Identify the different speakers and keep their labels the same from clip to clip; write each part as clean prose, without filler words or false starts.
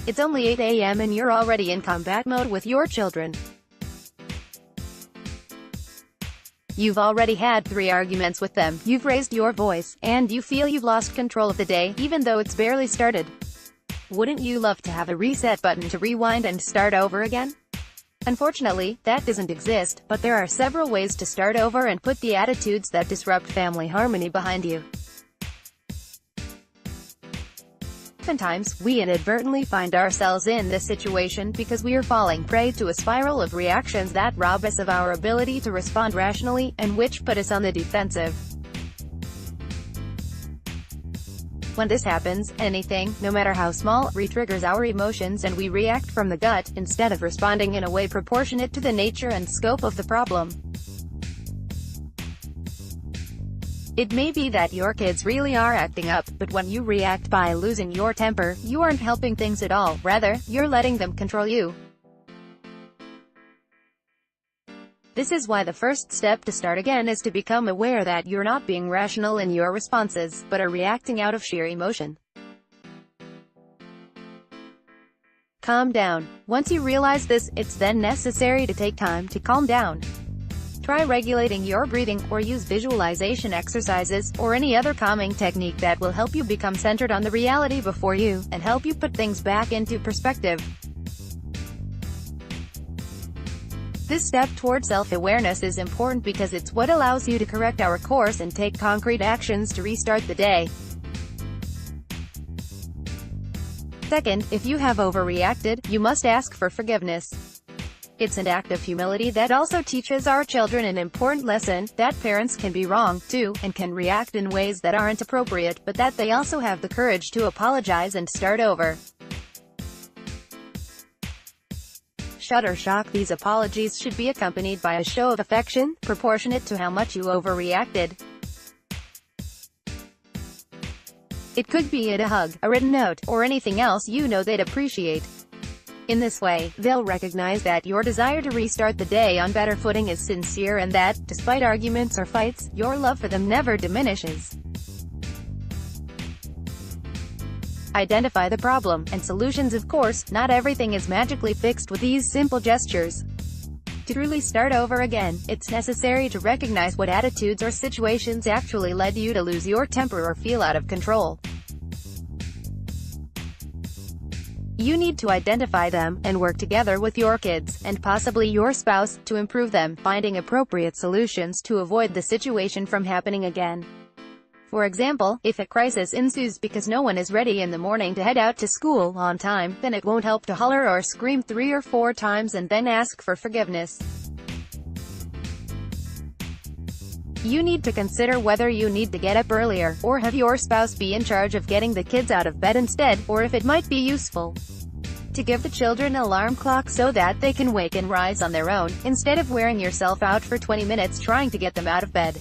Speaker 1: It's only 8 a.m. and you're already in combat mode with your children. You've already had 3 arguments with them, you've raised your voice, and you feel you've lost control of the day, even though it's barely started. Wouldn't you love to have a reset button to rewind and start over again? Unfortunately, that doesn't exist, but there are several ways to start over and put the attitudes that disrupt family harmony behind you. Oftentimes, we inadvertently find ourselves in this situation because we are falling prey to a spiral of reactions that rob us of our ability to respond rationally, and which put us on the defensive. When this happens, anything, no matter how small, re-triggers our emotions and we react from the gut, instead of responding in a way proportionate to the nature and scope of the problem. It may be that your kids really are acting up, but when you react by losing your temper, you aren't helping things at all, rather, you're letting them control you. This is why the first step to start again is to become aware that you're not being rational in your responses, but are reacting out of sheer emotion. Calm down. Once you realize this, it's then necessary to take time to calm down. Try regulating your breathing, or use visualization exercises, or any other calming technique that will help you become centered on the reality before you, and help you put things back into perspective. This step toward self-awareness is important because it's what allows you to correct our course and take concrete actions to restart the day. Second, if you have overreacted, you must ask for forgiveness. It's an act of humility that also teaches our children an important lesson, that parents can be wrong, too, and can react in ways that aren't appropriate, but that they also have the courage to apologize and start over. Shudder shock. These apologies should be accompanied by a show of affection, proportionate to how much you overreacted. It could be a hug, a written note, or anything else you know they'd appreciate. In this way, they'll recognize that your desire to restart the day on better footing is sincere and that, despite arguments or fights, your love for them never diminishes. Identify the problem, and solutions. Of course, not everything is magically fixed with these simple gestures. To truly start over again, it's necessary to recognize what attitudes or situations actually led you to lose your temper or feel out of control. You need to identify them, and work together with your kids, and possibly your spouse, to improve them, finding appropriate solutions to avoid the situation from happening again. For example, if a crisis ensues because no one is ready in the morning to head out to school on time, then it won't help to holler or scream 3 or 4 times and then ask for forgiveness. You need to consider whether you need to get up earlier, or have your spouse be in charge of getting the kids out of bed instead, or if it might be useful to give the children an alarm clock so that they can wake and rise on their own, instead of wearing yourself out for 20 minutes trying to get them out of bed.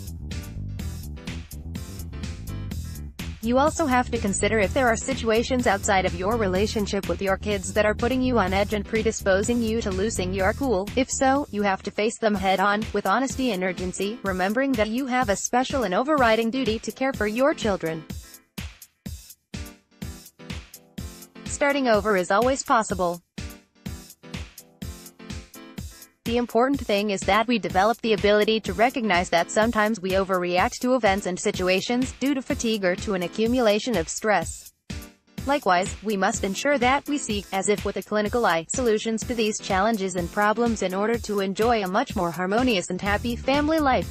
Speaker 1: You also have to consider if there are situations outside of your relationship with your kids that are putting you on edge and predisposing you to losing your cool. If so, you have to face them head-on, with honesty and urgency, remembering that you have a special and overriding duty to care for your children. Starting over is always possible. The important thing is that we develop the ability to recognize that sometimes we overreact to events and situations, due to fatigue or to an accumulation of stress. Likewise, we must ensure that we seek, as if with a clinical eye, solutions to these challenges and problems in order to enjoy a much more harmonious and happy family life.